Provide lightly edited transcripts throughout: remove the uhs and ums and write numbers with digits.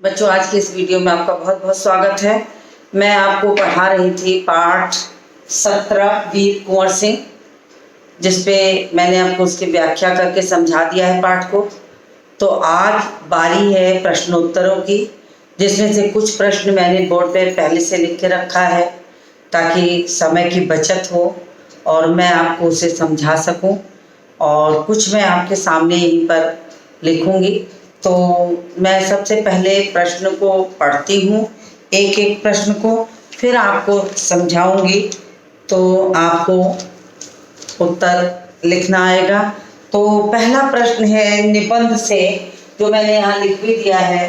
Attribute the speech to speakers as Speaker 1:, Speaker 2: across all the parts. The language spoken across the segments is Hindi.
Speaker 1: बच्चों, आज की इस वीडियो में आपका बहुत बहुत स्वागत है। मैं आपको पढ़ा रही थी पाठ 17 वीर कुंवर सिंह, जिसपे मैंने आपको उसकी व्याख्या करके समझा दिया है पाठ को। तो आज बारी है प्रश्नोत्तरों की, जिसमें से कुछ प्रश्न मैंने बोर्ड पे पहले से लिख के रखा है ताकि समय की बचत हो और मैं आपको उसे समझा सकूं, और कुछ मैं आपके सामने यहीं पर लिखूंगी। तो मैं सबसे पहले प्रश्न को पढ़ती हूँ, एक एक प्रश्न को, फिर आपको समझाऊंगी तो आपको उत्तर लिखना आएगा। तो पहला प्रश्न है निबंध से, जो मैंने यहाँ लिख भी दिया है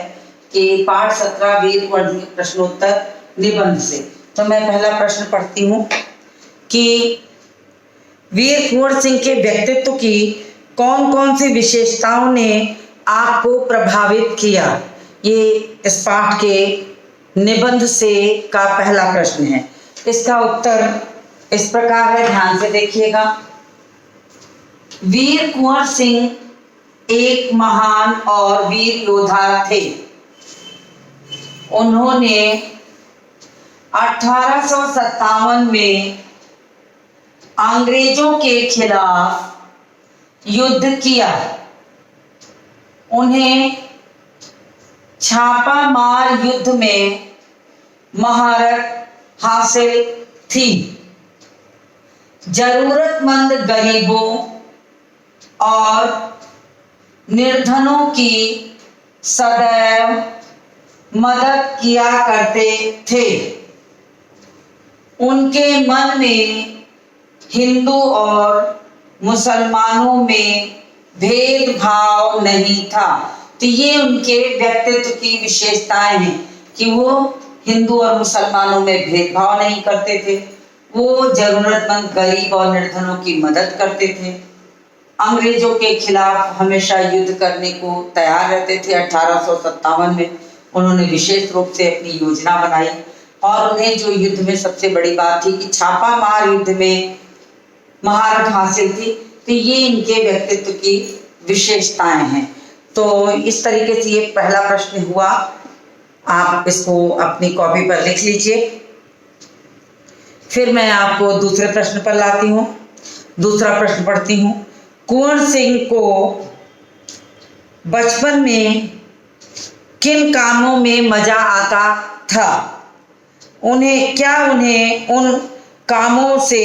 Speaker 1: कि पाठ 17 वीर कुंवर सिंह प्रश्नोत्तर निबंध से। तो मैं पहला प्रश्न पढ़ती हूँ कि वीर कुंवर सिंह के व्यक्तित्व की कौन कौन सी विशेषताओं ने आपको प्रभावित किया। ये इस पाठ के निबंध से का पहला प्रश्न है। इसका उत्तर इस प्रकार है, ध्यान से देखिएगा। वीर कुंवर सिंह एक महान और वीर योद्धा थे। उन्होंने 1857 में अंग्रेजों के खिलाफ युद्ध किया। उन्हें छापा मार युद्ध में महारत हासिल थी। जरूरतमंद गरीबों और निर्धनों की सदैव मदद किया करते थे। उनके मन में हिंदू और मुसलमानों में भेदभाव नहीं था। तो ये उनके व्यक्तित्व की विशेषताएं हैं कि वो हिंदू और मुसलमानों में भेदभाव नहीं करते थे। वो जरूरतमंद गरीब और निर्धनों की मदद करते थे। अंग्रेजों के खिलाफ हमेशा युद्ध करने को तैयार रहते थे। 1857 में उन्होंने विशेष रूप से अपनी योजना बनाई, और उन्हें जो युद्ध में सबसे बड़ी बात थी कि छापा मार युद्ध में महारत हासिल थी। तो ये इनके व्यक्तित्व की विशेषताएं हैं। तो इस तरीके से ये पहला प्रश्न हुआ। आप इसको अपनी कॉपी पर लिख लीजिए। फिर मैं आपको दूसरे प्रश्न पर लाती हूँ। दूसरा प्रश्न पढ़ती हूँ। कुंवर सिंह को बचपन में किन कामों में मजा आता था? उन्हें उन कामों से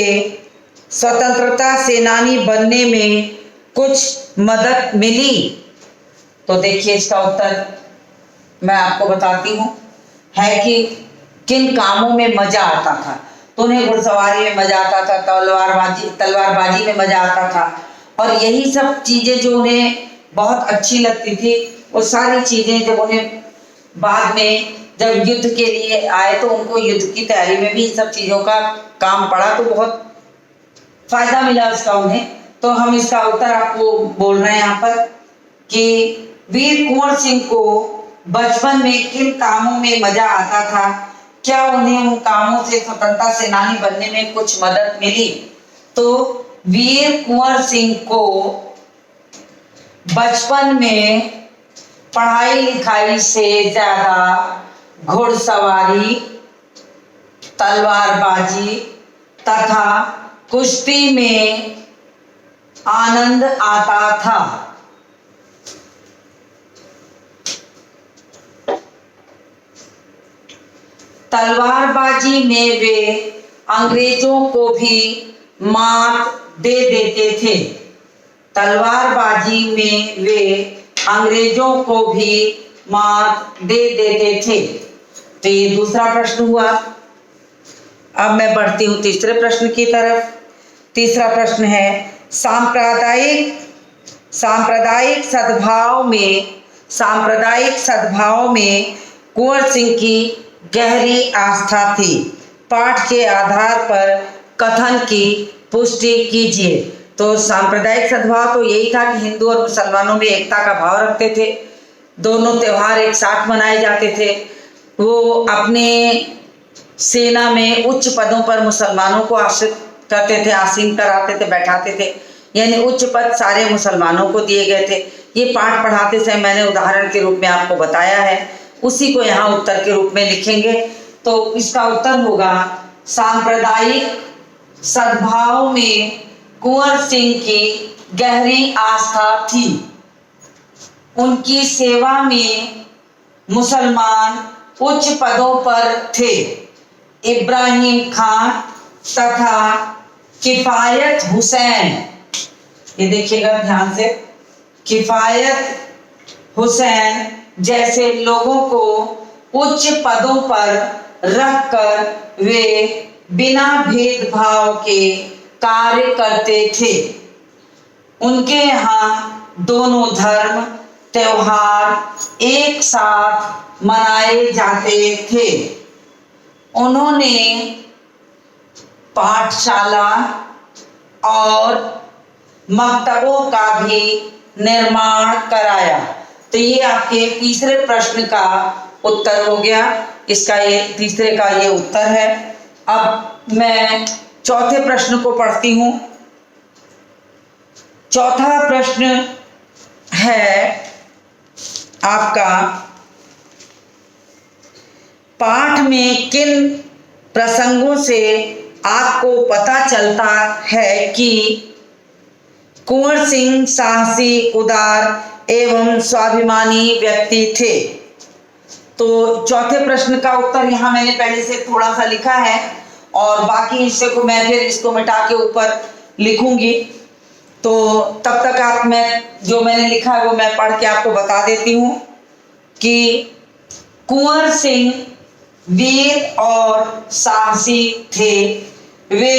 Speaker 1: स्वतंत्रता सेनानी बनने में कुछ मदद मिली? तो देखिए, इसका उत्तर मैं आपको बताती हूँ है कि किन कामों में मजा आता था। तो उन्हें घुड़सवारी में मजा आता था, तलवारबाजी में मजा आता था, और यही सब चीजें जो उन्हें बहुत अच्छी लगती थी, वो सारी चीजें जब उन्हें बाद में जब युद्ध के लिए आए तो उनको युद्ध की तैयारी में भी इन सब चीजों का काम पड़ा, तो बहुत फायदा मिला उसका उन्हें। तो हम इसका उत्तर आपको बोल रहे हैं यहाँ पर कि वीर कुंवर सिंह को बचपन में किन कामों में मजा आता था, क्या उन्हें उन कामों से स्वतंत्रता सेनानी बनने में कुछ मदद मिली? तो वीर कुंवर सिंह को बचपन में पढ़ाई लिखाई से ज्यादा घुड़सवारी, तलवारबाजी तथा कुश्ती में आनंद आता था। तलवारबाजी में वे अंग्रेजों को भी मात दे देते थे। तलवारबाजी में वे अंग्रेजों को भी मात दे देते थे। तो ये दूसरा प्रश्न हुआ। अब मैं बढ़ती हूँ तीसरे प्रश्न की तरफ। तीसरा प्रश्न है सांप्रदायिक सद्भाव में कुंवर सिंह की गहरी आस्था थी। पाठ के आधार पर कथन की पुष्टि कीजिए। तो सांप्रदायिक सद्भाव तो यही था कि हिंदू और मुसलमानों में एकता का भाव रखते थे। दोनों त्योहार एक साथ मनाए जाते थे। वो अपने सेना में उच्च पदों पर मुसलमानों को आश्रित करते थे, आसीन कराते थे, बैठाते थे। यानी उच्च पद सारे मुसलमानों को दिए गए थे। ये पाठ पढ़ाते समय मैंने उदाहरण के रूप में आपको बताया है। उसी को यहाँ उत्तर के रूप में लिखेंगे। तो इसका उत्तर होगा सांप्रदायिक सद्भाव में कुंवर सिंह की गहरी आस्था थी। उनकी सेवा में मुसलमान उच्च पदों पर थे। इब्राहिम खान तथा किफायत हुसैन, ये देखिएगा ध्यान से, किफायत हुसैन जैसे लोगों को उच्च पदों पर रखकर वे बिना भेदभाव के कार्य करते थे। उनके यहाँ दोनों धर्म त्योहार एक साथ मनाए जाते थे। उन्होंने पाठशाला और मकतबों का भी निर्माण कराया। तो ये आपके तीसरे प्रश्न का उत्तर हो गया। इसका ये तीसरे का ये उत्तर है। अब मैं चौथे प्रश्न को पढ़ती हूँ। चौथा प्रश्न है आपका, पाठ में किन प्रसंगों से आपको पता चलता है कि कुंवर सिंह साहसी, उदार एवं स्वाभिमानी व्यक्ति थे? तो चौथे प्रश्न का उत्तर यहाँ मैंने पहले से थोड़ा सा लिखा है और बाकी हिस्से को मैं फिर इसको मिटा के ऊपर लिखूंगी। तो तब तक आप, मैं जो मैंने लिखा है वो मैं पढ़ के आपको बता देती हूँ कि कुंवर सिंह वीर और साहसी थे। वे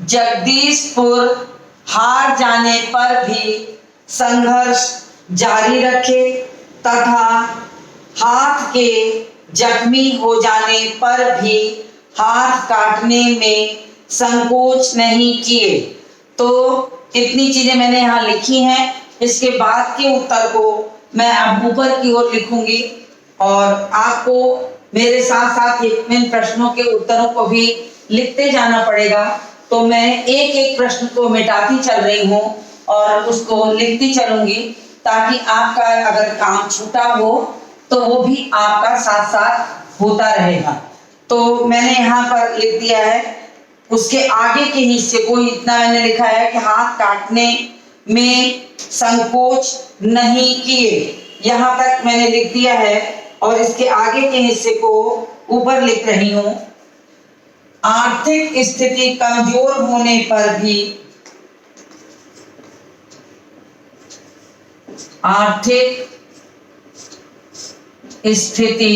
Speaker 1: जगदीशपुर हार जाने पर भी संघर्ष जारी रखे तथा हाथ के जख्मी हो जाने पर भी हाथ काटने में संकोच नहीं किए। तो इतनी चीजें मैंने यहाँ लिखी हैं। इसके बाद के उत्तर को मैं अब ऊपर की ओर लिखूंगी और आपको मेरे साथ साथ इन प्रश्नों के उत्तरों को भी लिखते जाना पड़ेगा। तो मैं एक एक प्रश्न को मिटाती चल रही हूँ और उसको लिखती चलूंगी, ताकि आपका अगर काम छूटा हो तो वो भी आपका साथ साथ होता रहेगा। तो मैंने यहाँ पर लिख दिया है। उसके आगे के हिस्से को इतना मैंने लिखा है कि हाथ काटने में संकोच नहीं किए, यहाँ तक मैंने लिख दिया है। और इसके आगे के हिस्से को ऊपर लिख रही हूँ, आर्थिक स्थिति कमजोर होने पर भी आर्थिक स्थिति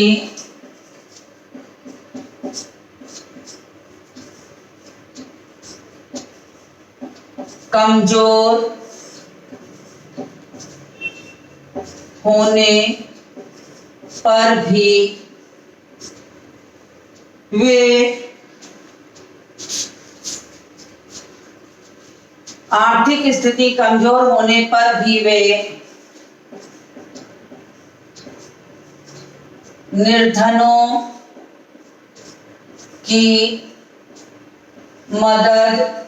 Speaker 1: कमजोर होने पर भी वे आर्थिक स्थिति कमजोर होने पर भी वे निर्धनों की मदद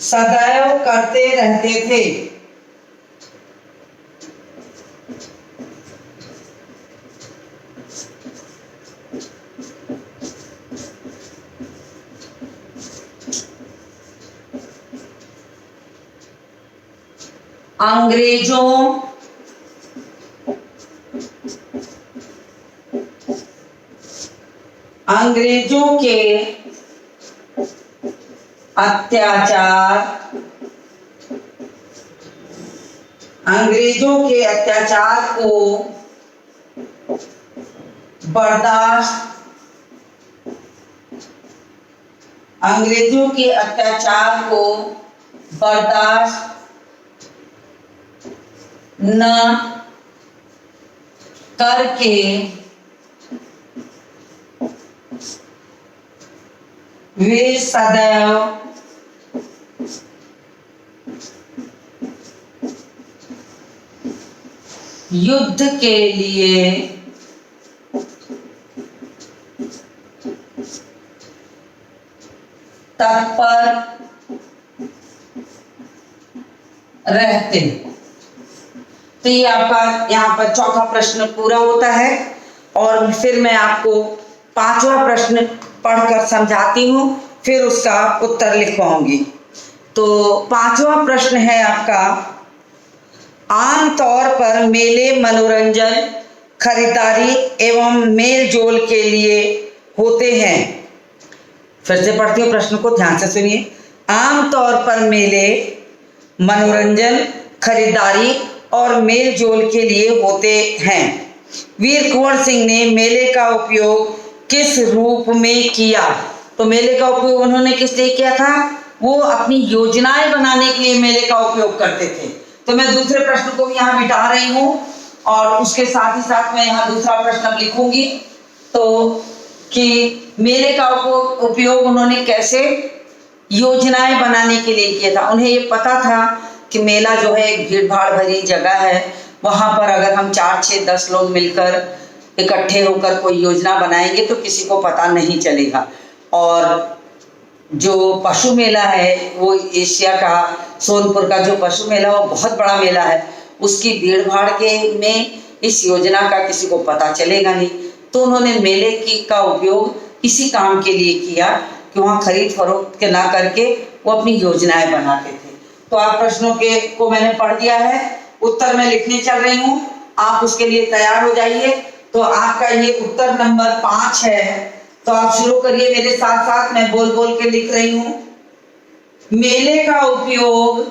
Speaker 1: सदैव करते रहते थे। अंग्रेजों के अत्याचार को बर्दाश्त न करके वे सदैव युद्ध के लिए तत्पर रहते। तो ये आपका यहाँ पर चौथा प्रश्न पूरा होता है और फिर मैं आपको पांचवा प्रश्न पढ़कर समझाती हूँ, फिर उसका उत्तर लिखवाऊंगी। तो पांचवा प्रश्न है आपका, आमतौर पर मेले मनोरंजन, खरीदारी एवं मेल जोल के लिए होते हैं। फिर से पढ़ती हूँ, प्रश्न को ध्यान से सुनिए। आमतौर पर मेले मनोरंजन, खरीदारी और मेल जोल के लिए होते हैं। वीर कुंवर सिंह ने मेले का उपयोग किस रूप में किया? तो मेले का उपयोग उन्होंने किस लिए किया था? वो अपनी योजनाएं बनाने के लिए मेले का उपयोग करते थे। तो मैं दूसरे प्रश्न को भी यहाँ मिटा रही हूँ और उसके साथ ही साथ मैं यहाँ दूसरा प्रश्न लिखूंगी। तो कि मेले का उपयोग उन्होंने कैसे योजनाएं बनाने के लिए किया था। उन्हें ये पता था कि मेला जो है एक भीड़ भाड़ भरी जगह है, वहां पर अगर हम 4, 6, 10 लोग मिलकर इकट्ठे होकर कोई योजना बनाएंगे तो किसी को पता नहीं चलेगा। और जो पशु मेला है वो एशिया का, सोनपुर का जो पशु मेला वो बहुत बड़ा मेला है, उसकी भीड़ भाड़ के में इस योजना का किसी को पता चलेगा नहीं। तो उन्होंने मेले का उपयोग इसी काम के लिए किया कि वहाँ खरीद फरोख्त के ना करके वो अपनी योजनाएं बनाते थे। तो आप प्रश्नों को मैंने पढ़ दिया है, उत्तर मैं लिखने चल रही हूँ, आप उसके लिए तैयार हो जाइए। तो आपका ये उत्तर नंबर 5 है। तो आप शुरू करिए मेरे साथ साथ, मैं बोल बोल के लिख रही हूँ। मेले का उपयोग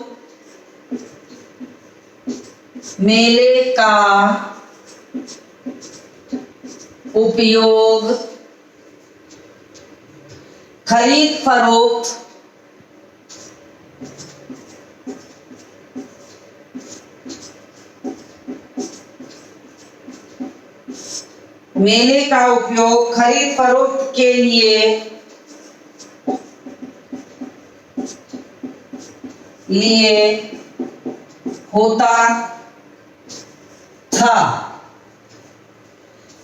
Speaker 1: खरीद फरोख्त मेले का उपयोग खरीद फरोख्त के लिए होता था,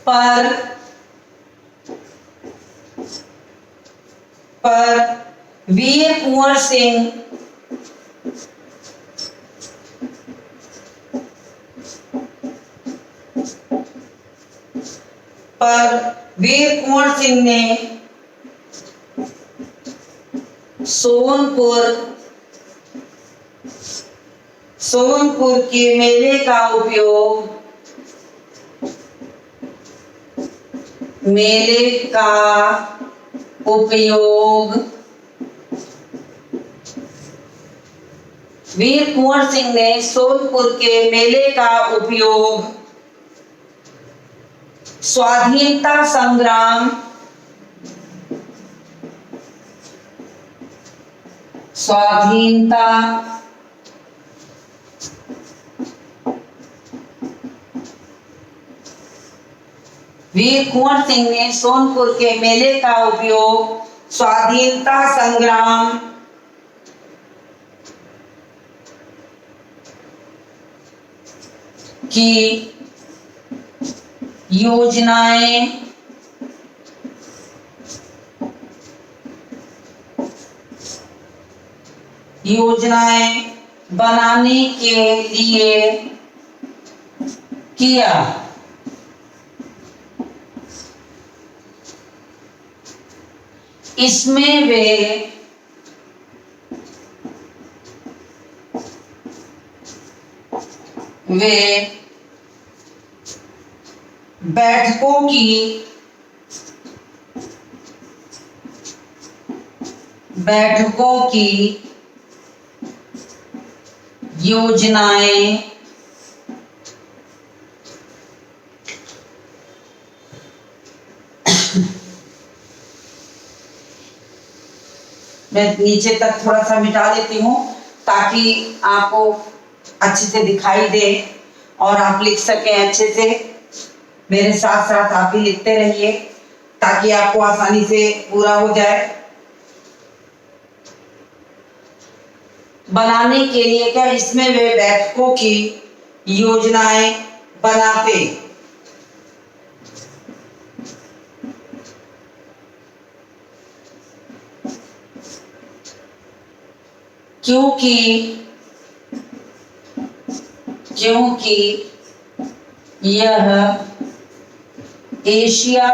Speaker 1: पर वीर कुंवर सिंह ने सोनपुर के मेले का उपयोग वीर कुंवर सिंह ने सोनपुर के मेले का उपयोग स्वाधीनता वीर कुंवर सिंह ने सोनपुर के मेले का उपयोग स्वाधीनता संग्राम की योजनाएं बनाने के लिए किया। इसमें वे बैठकों की योजनाएं मैं नीचे तक थोड़ा सा मिटा देती हूँ ताकि आपको अच्छे से दिखाई दे और आप लिख सकें अच्छे से। मेरे साथ साथ आप भी लिखते रहिए ताकि आपको आसानी से पूरा हो जाए। बनाने के लिए क्या, इसमें वे बैठकों की योजनाएं बनाते। क्योंकि क्योंकि यह एशिया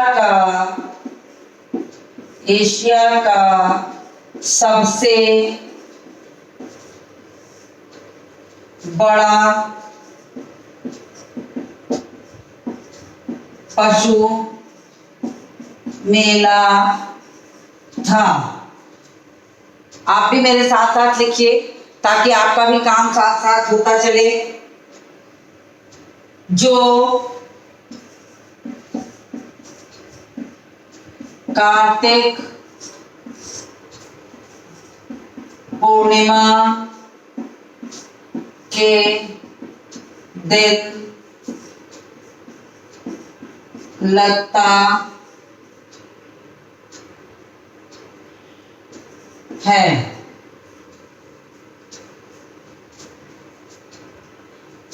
Speaker 1: का सबसे बड़ा पशु मेला था। आप भी मेरे साथ साथ लिखिए ताकि आपका भी काम साथ साथ होता चले। जो कार्तिक पूर्णिमा के दिन लगता है।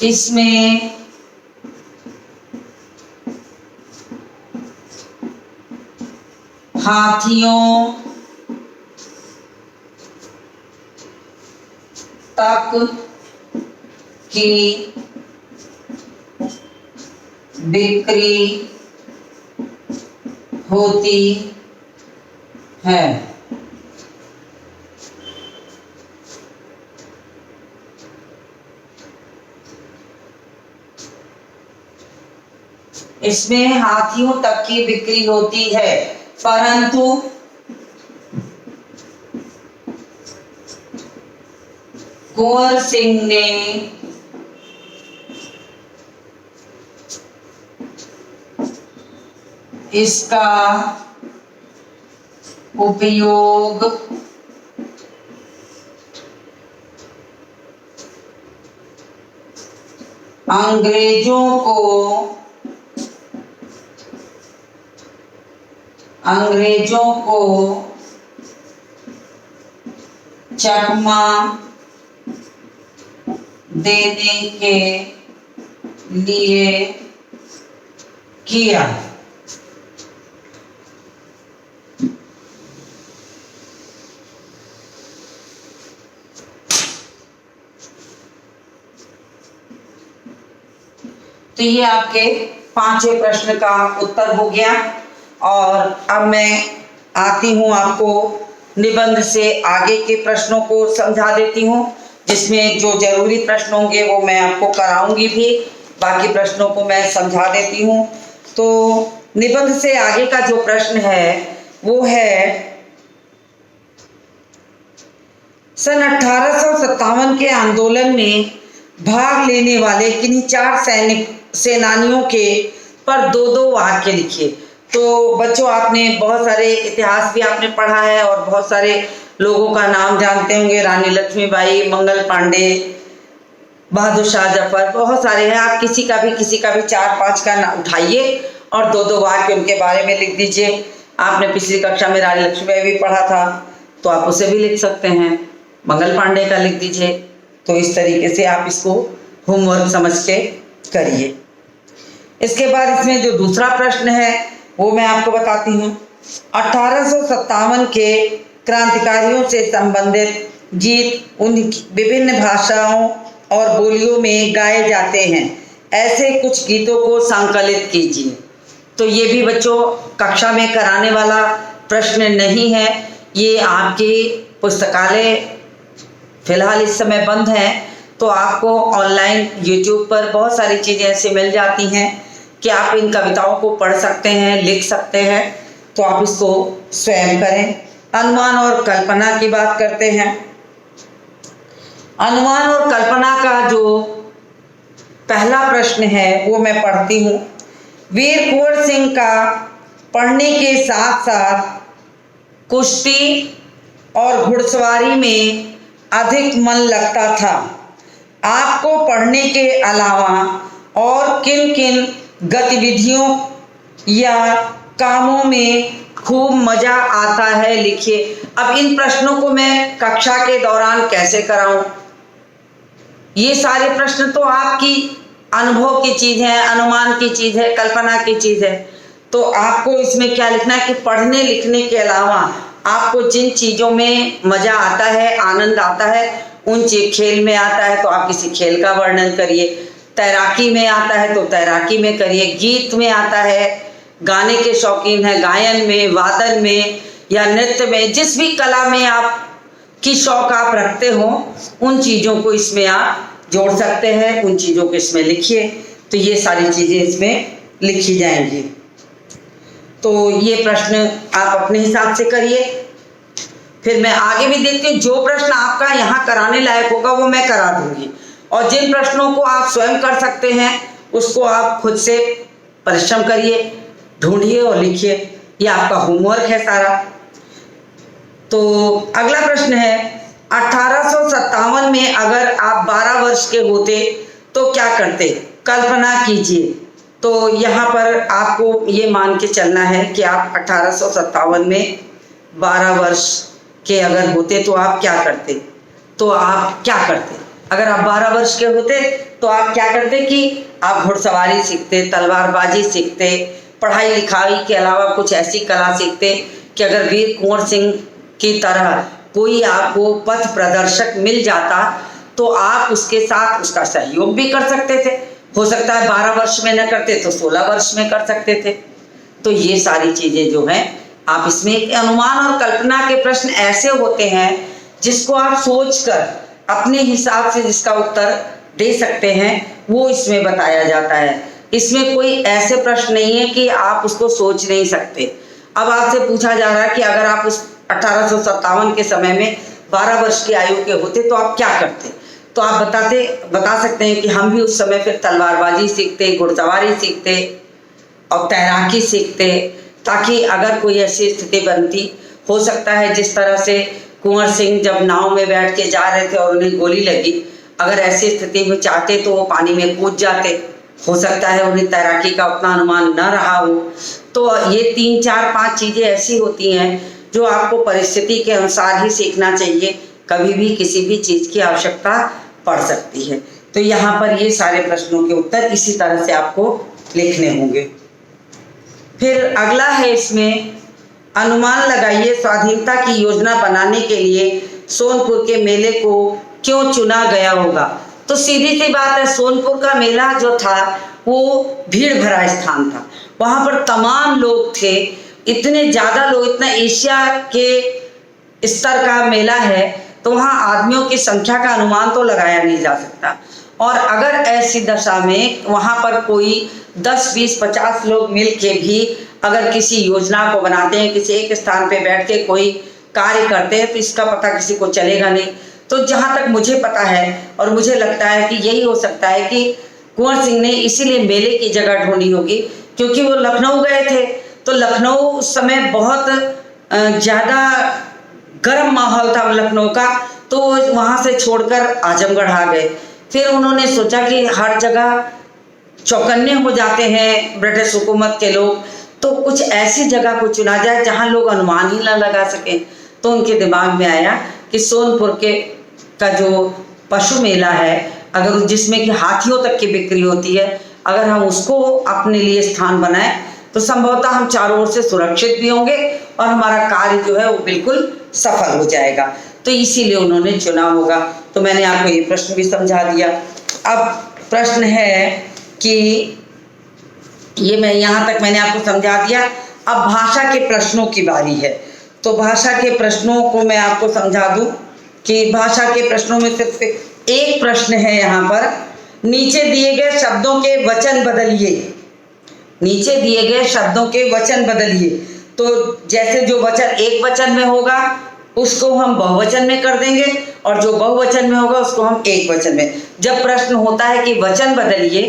Speaker 1: इसमें हाथियों तक की बिक्री होती है। इसमें हाथियों तक की बिक्री होती है, परंतु कुंवर सिंह ने इसका उपयोग अंग्रेजों को चकमा देने के लिए किया। तो ये आपके पांचवें प्रश्न का उत्तर हो गया। और अब मैं आती हूँ आपको निबंध से आगे के प्रश्नों को समझा देती हूँ, जिसमें जो जरूरी प्रश्न होंगे वो मैं आपको कराऊंगी भी, बाकी प्रश्नों को मैं समझा देती हूँ। तो निबंध से आगे का जो प्रश्न है वो है सन 1857 के आंदोलन में भाग लेने वाले किन्हीं 4 सेनानियों के पर 2-2 वाक्य लिखिए। तो बच्चों, आपने बहुत सारे इतिहास भी आपने पढ़ा है और बहुत सारे लोगों का नाम जानते होंगे, रानी लक्ष्मीबाई, मंगल पांडे, बहादुर शाह जफर, बहुत सारे हैं। आप किसी का भी 4-5 का नाम उठाइए और 2-2 वाक्य उनके बारे में लिख दीजिए। आपने पिछली कक्षा में रानी लक्ष्मीबाई भी पढ़ा था तो आप उसे भी लिख सकते हैं, मंगल पांडे का लिख दीजिए। तो इस तरीके से आप इसको होमवर्क समझ के करिए। इसके बाद इसमें जो दूसरा प्रश्न है वो मैं आपको बताती हूँ। 1857 के क्रांतिकारियों से संबंधित गीत उन विभिन्न भाषाओं और बोलियों में गाए जाते हैं, ऐसे कुछ गीतों को संकलित कीजिए। तो ये भी बच्चों कक्षा में कराने वाला प्रश्न नहीं है, ये आपकी पुस्तकालय फिलहाल इस समय बंद है, तो आपको ऑनलाइन यूट्यूब पर बहुत सारी चीज़ें ऐसे मिल जाती हैं कि आप इन कविताओं को पढ़ सकते हैं, लिख सकते हैं। तो आप इसको स्वयं करें। अनुमान और कल्पना की बात करते हैं। अनुमान और कल्पना का जो पहला प्रश्न है वो मैं पढ़ती हूँ। वीर कुंवर सिंह का पढ़ने के साथ साथ कुश्ती और घुड़सवारी में अधिक मन लगता था। आपको पढ़ने के अलावा और किन किन गतिविधियों या कामों में खूब मजा आता है, लिखिए। अब इन प्रश्नों को मैं कक्षा के दौरान कैसे कराऊं? ये सारे प्रश्न तो आपकी अनुभव की चीज है, अनुमान की चीज है, कल्पना की चीज है। तो आपको इसमें क्या लिखना है कि पढ़ने लिखने के अलावा आपको जिन चीजों में मजा आता है, आनंद आता है, उन चीज खेल में आता है तो आप किसी खेल का वर्णन करिए। तैराकी में आता है तो तैराकी में करिए, गीत में आता है, गाने के शौकीन है, गायन में, वादन में या नृत्य में, जिस भी कला में आप की शौक आप रखते हो उन चीज़ों को इसमें आप जोड़ सकते हैं, उन चीज़ों को इसमें लिखिए। तो ये सारी चीज़ें इसमें लिखी जाएंगी। तो ये प्रश्न आप अपने हिसाब से करिए। फिर मैं आगे भी देखती हूँ, जो प्रश्न आपका यहाँ कराने लायक होगा वो मैं करा दूंगी, और जिन प्रश्नों को आप स्वयं कर सकते हैं उसको आप खुद से परिश्रम करिए, ढूंढिए और लिखिए। ये आपका होमवर्क है सारा। तो अगला प्रश्न है, 1857 में अगर आप 12 वर्ष के होते तो क्या करते? कल्पना कीजिए। तो यहाँ पर आपको ये मान के चलना है कि आप 1857 में 12 वर्ष के अगर होते तो आप क्या करते? तो आप क्या करते? अगर आप 12 वर्ष के होते तो आप क्या करते कि आप घुड़सवारी सीखते, तलवारबाजी सीखते, पढ़ाई लिखाई के अलावा कुछ ऐसी कला सीखते कि अगर वीर कुंवर सिंह की तरह कोई आपको पथ प्रदर्शक मिल जाता तो आप उसके साथ उसका सहयोग भी कर सकते थे। हो सकता है 12 वर्ष में न करते तो 16 वर्ष में कर सकते थे। तो ये सारी चीज़ें जो हैं आप इसमें, एक अनुमान और कल्पना के प्रश्न ऐसे होते हैं जिसको आप सोचकर अपने हिसाब से जिसका उत्तर दे सकते हैं वो इसमें बताया जाता है। इसमें कोई ऐसे प्रश्न नहीं है कि आप उसको सोच नहीं सकते। अब आपसे पूछा जा रहा है कि अगर आप उस 1857 के समय में 12 वर्ष की आयु के होते तो आप क्या करते? तो आप बता सकते हैं कि हम भी उस समय फिर तलवारबाजी सीखते, घुड़सवारी सीखते और तैराकी सीखते, ताकि अगर कोई ऐसी स्थिति बनती, हो सकता है जिस तरह से कुंवर सिंह जब नाव में बैठ के जा रहे थे और उन्हें गोली लगी, अगर ऐसी स्थिति में चाहते तो वो पानी में कूद जाते। हो सकता है उन्हें तैराकी का उतना अनुमान न रहा हो। तो ये 3, 4, 5 चीज़ें ऐसी होती हैं जो आपको परिस्थिति के अनुसार ही सीखना चाहिए। कभी भी किसी भी चीज़ की आवश्यकता पड़ सकती है। तो यहाँ पर ये सारे प्रश्नों के उत्तर इसी तरह से आपको लिखने होंगे। फिर अगला है, इसमें अनुमान लगाइए स्वाधीनता की योजना बनाने के लिए सोनपुर के मेले को क्यों चुना गया होगा। तो सीधी सी बात है, सोनपुर का मेला जो था वो भीड़ भरा स्थान था, वहाँ पर तमाम लोग थे, इतने ज़्यादा लोग, इतना एशिया के स्तर का मेला है, तो वहाँ आदमियों की संख्या का अनुमान तो लगाया नहीं जा सकता। और अगर ऐसी दशा में वहाँ पर कोई 10, 20, 50 लोग मिल के भी अगर किसी योजना को बनाते हैं, किसी एक स्थान पे बैठ के कोई कार्य करते हैं, तो इसका पता किसी को चलेगा नहीं। तो जहाँ तक मुझे पता है और मुझे लगता है कि यही हो सकता है कि कुंवर सिंह ने इसीलिए मेले की जगह ढूंढी होगी, क्योंकि वो लखनऊ गए थे, तो लखनऊ उस समय बहुत ज़्यादा गर्म माहौल था लखनऊ का, तो वहाँ से छोड़कर आजमगढ़ आ गए। फिर उन्होंने सोचा कि हर जगह चौकन्ने हो जाते हैं ब्रिटिश हुकूमत के लोग, तो कुछ ऐसी जगह को चुना जाए जहाँ लोग अनुमान ही न लगा सकें। तो उनके दिमाग में आया कि सोनपुर का जो पशु मेला है, अगर जिसमें कि हाथियों तक की बिक्री होती है, अगर हम उसको अपने लिए स्थान बनाएं तो संभवतः हम चारों ओर से सुरक्षित भी होंगे और हमारा कार्य जो है वो बिल्कुल सफल हो जाएगा। तो इसीलिए उन्होंने चुना होगा। तो मैंने आपको ये प्रश्न भी समझा दिया। अब प्रश्न है कि ये मैं यहाँ तक मैंने आपको समझा दिया। अब भाषा के प्रश्नों की बारी है। तो भाषा के प्रश्नों को मैं आपको समझा दूं कि भाषा के प्रश्नों में सिर्फ एक प्रश्न है यहाँ पर, नीचे दिए गए शब्दों के वचन बदलिए। नीचे दिए गए शब्दों के वचन बदलिए। तो जैसे जो वचन एक वचन में होगा उसको हम बहुवचन में कर देंगे, और जो बहुवचन में होगा उसको हम एक वचन में। जब प्रश्न होता है कि वचन बदलिए,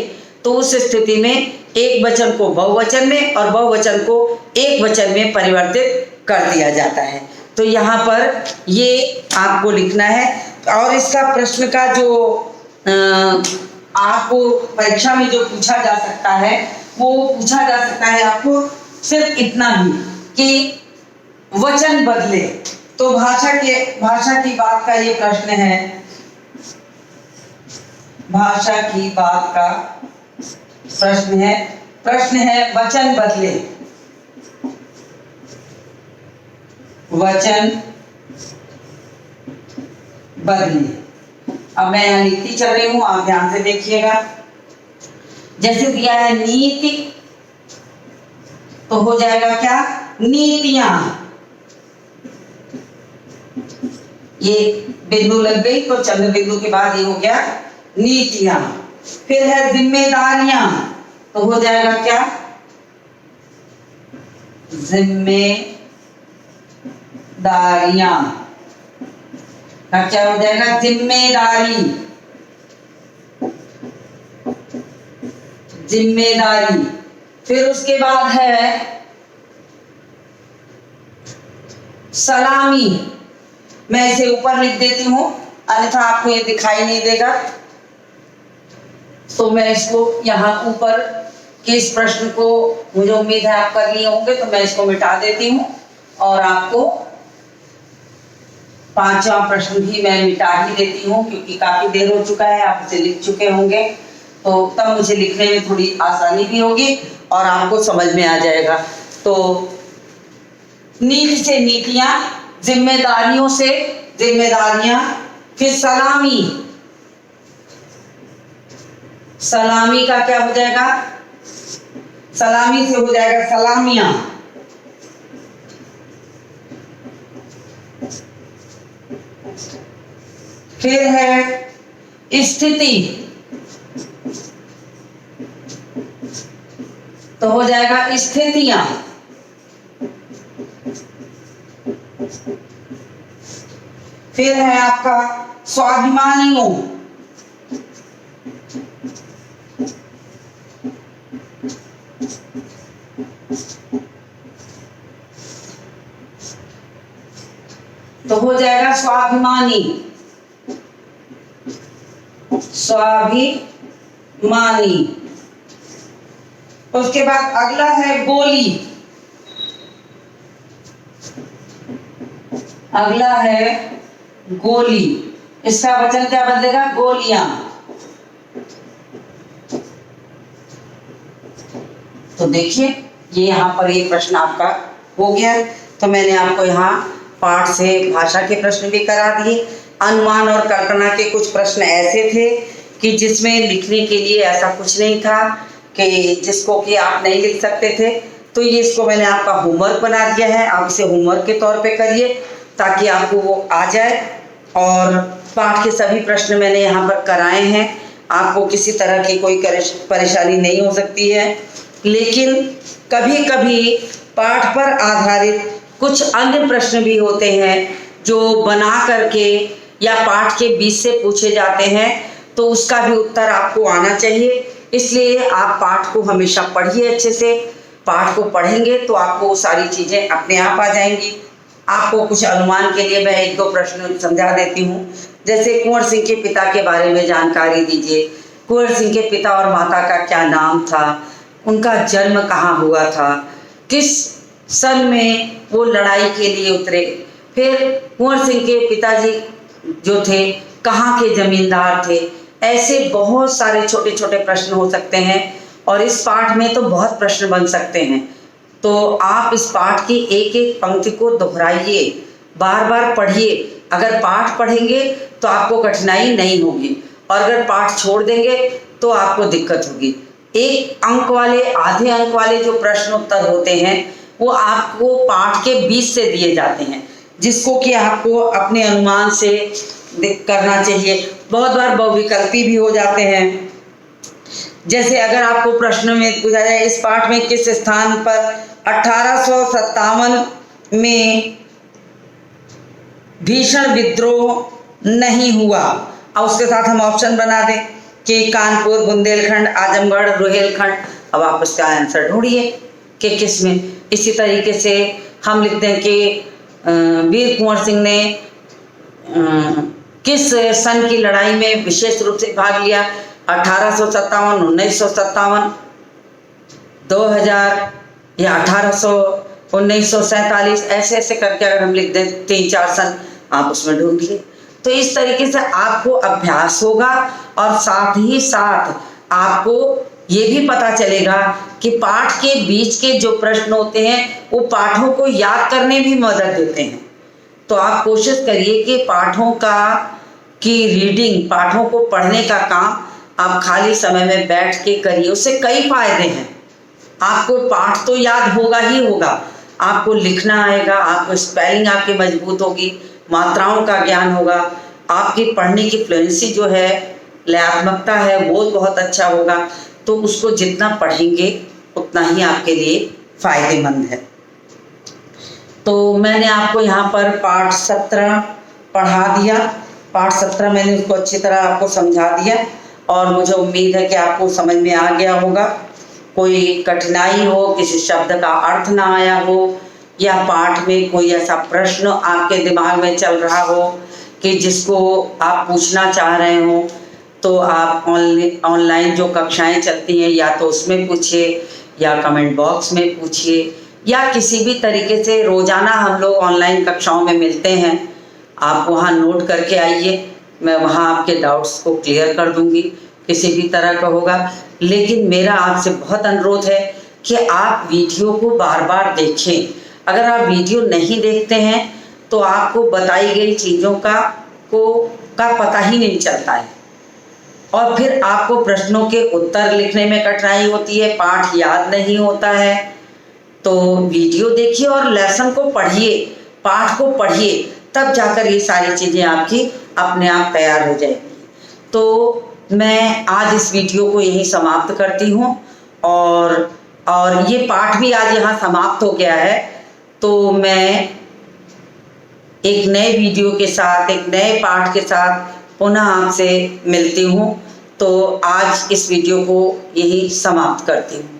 Speaker 1: तो उस स्थिति में एक वचन को बहुवचन में और बहुवचन को एक वचन में परिवर्तित कर दिया जाता है। तो यहाँ पर ये आपको लिखना है। और इसका प्रश्न का जो आपको परीक्षा में जो पूछा जा सकता है, वो पूछा जा सकता है आपको सिर्फ इतना ही कि वचन बदले। तो भाषा की बात का ये प्रश्न है, भाषा की बात का प्रश्न है वचन बदले। वचन बदले। अब मैं यहाँ लिखती चल रही हूँ, आप ध्यान से देखिएगा। जैसे दिया है नीति, तो हो जाएगा क्या, नीतियां। ये बिंदु लग गई तो चंद्र बिंदु के बाद ये हो गया नीतियां। फिर है जिम्मेदारियां, तो हो जाएगा क्या, जिम्मेदारियां का क्या हो जाएगा, जिम्मेदारी, जिम्मेदारी। फिर उसके बाद है सलामी। मैं इसे ऊपर लिख देती हूं, अन्यथा आपको ये दिखाई नहीं देगा, तो मैं इसको यहाँ ऊपर के इस प्रश्न को, मुझे उम्मीद है आप कर लिए होंगे, तो मैं इसको मिटा देती हूँ और आपको पांचवा प्रश्न भी मैं मिटा ही देती हूँ, क्योंकि काफी देर हो चुका है, आप इसे लिख चुके होंगे, तो तब मुझे लिखने में थोड़ी आसानी भी होगी और आपको समझ में आ जाएगा। तो नीति से नीतियां, जिम्मेदारियों से जिम्मेदारियां, फिर सलामी, सलामी का क्या हो जाएगा, सलामी से हो जाएगा सलामियां। फिर है स्थिति, तो हो जाएगा स्थितियां। फिर है आपका स्वाभिमानियों, तो हो जाएगा स्वाभिमानी, स्वाभिमानी। उसके बाद अगला है गोली, अगला है गोली, इसका वचन क्या बदलेगा, गोलियां। तो देखिए ये यहाँ पर ये प्रश्न आपका हो गया। तो मैंने आपको यहाँ पाठ से भाषा के प्रश्न भी करा दिए। अनुमान और कल्पना के कुछ प्रश्न ऐसे थे कि जिसमें लिखने के लिए ऐसा कुछ नहीं था कि जिसको कि आप नहीं लिख सकते थे, तो ये इसको मैंने आपका होमवर्क बना दिया है, आप इसे होमवर्क के तौर पे करिए ताकि आपको वो आ जाए। और पाठ के सभी प्रश्न मैंने यहाँ पर कराए हैं, आपको किसी तरह की कोई परेशानी नहीं हो सकती है। लेकिन कभी कभी पाठ पर आधारित कुछ अन्य प्रश्न भी होते हैं जो बना करके या पाठ के बीच से पूछे जाते हैं, तो उसका भी उत्तर आपको आना चाहिए। इसलिए आप पाठ को हमेशा पढ़िए अच्छे से। पाठ को पढ़ेंगे तो आपको वो सारी चीज़ें अपने आप आ जाएंगी। आपको कुछ अनुमान के लिए मैं एक दो प्रश्न समझा देती हूँ। जैसे कुंवर सिंह के पिता के बारे में जानकारी दीजिए। कुंवर सिंह के पिता और माता का क्या नाम था, उनका जन्म कहाँ हुआ था, किस सन में वो लड़ाई के लिए उतरे, फिर कुंवर सिंह के पिताजी जो थे कहाँ के जमींदार थे। ऐसे बहुत सारे छोटे छोटे प्रश्न हो सकते हैं और इस पाठ में तो बहुत प्रश्न बन सकते हैं। तो आप इस पाठ की एक एक पंक्ति को दोहराइए, बार बार पढ़िए। अगर पाठ पढ़ेंगे तो आपको कठिनाई नहीं होगी और अगर पाठ छोड़ देंगे तो आपको दिक्कत होगी। एक अंक वाले, आधे अंक वाले जो प्रश्न उत्तर होते हैं वो आपको पाठ के बीच से दिए जाते हैं, जिसको कि आपको अपने अनुमान से करना चाहिए। बहुत बार बहुविकल्पी भी हो जाते हैं। जैसे अगर आपको प्रश्न में पूछा जाए इस पाठ में किस स्थान पर 1857 में भीषण विद्रोह नहीं हुआ, और उसके साथ हम ऑप्शन बना दें कि कानपुर, बुंदेलखंड, आजमगढ़, रोहिलखंड। अब आप उसका आंसर ढूंढिए कि किस में। इसी तरीके से हम लिखते हैं कि वीर कुंवर सिंह ने किस सन की लड़ाई में विशेष रूप से भाग लिया, 1857, 1957, 2000 या 1947। ऐसे ऐसे करके अगर हम लिख दें 3-4 सन, आप उसमें ढूंढिए। तो इस तरीके से आपको अभ्यास होगा और साथ ही साथ आपको ये भी पता चलेगा कि पाठ के बीच के जो प्रश्न होते हैं वो पाठों को याद करने भी मदद देते हैं। तो आप कोशिश करिए कि पाठों की रीडिंग, पाठों को पढ़ने का काम आप खाली समय में बैठ के करिए, उससे कई फायदे हैं। आपको पाठ तो याद होगा ही होगा, आपको लिखना आएगा, आपको स्पेलिंग आपकी मजबूत होगी, मात्राओं का ज्ञान होगा, आपकी पढ़ने की फ्लुएंसी जो है, लयात्मकता है, वो बहुत अच्छा होगा। तो उसको जितना पढ़ेंगे उतना ही आपके लिए फायदेमंद है। तो मैंने आपको यहाँ पर पाठ 17 पढ़ा दिया। पाठ 17 मैंने उसको अच्छी तरह आपको समझा दिया और मुझे उम्मीद है कि आपको समझ में आ गया होगा। कोई कठिनाई हो, किसी शब्द का अर्थ ना आया हो, या पाठ में कोई ऐसा प्रश्न आपके दिमाग में चल रहा हो कि जिसको आप पूछना चाह रहे हो, तो आप ऑनलाइन जो कक्षाएं चलती हैं या तो उसमें पूछिए या कमेंट बॉक्स में पूछिए, या किसी भी तरीके से रोज़ाना हम लोग ऑनलाइन कक्षाओं में मिलते हैं, आप वहाँ नोट करके आइए, मैं वहाँ आपके डाउट्स को क्लियर कर दूंगी, किसी भी तरह का होगा। लेकिन मेरा आपसे बहुत अनुरोध है कि आप वीडियो को बार बार देखें। अगर आप वीडियो नहीं देखते हैं तो आपको बताई गई चीज़ों का पता ही नहीं चलता है, और फिर आपको प्रश्नों के उत्तर लिखने में कठिनाई होती है, पाठ याद नहीं होता है। तो वीडियो देखिए और लेसन को पढ़िए, पाठ को पढ़िए, तब जाकर ये सारी चीज़ें आपकी अपने आप तैयार हो जाएंगी। तो मैं आज इस वीडियो को यहीं समाप्त करती हूँ, और ये पाठ भी आज यहाँ समाप्त हो गया है। तो मैं एक नए वीडियो के साथ, एक नए पाठ के साथ पुनः आपसे मिलती हूँ। तो आज इस वीडियो को यही समाप्त करती हूँ।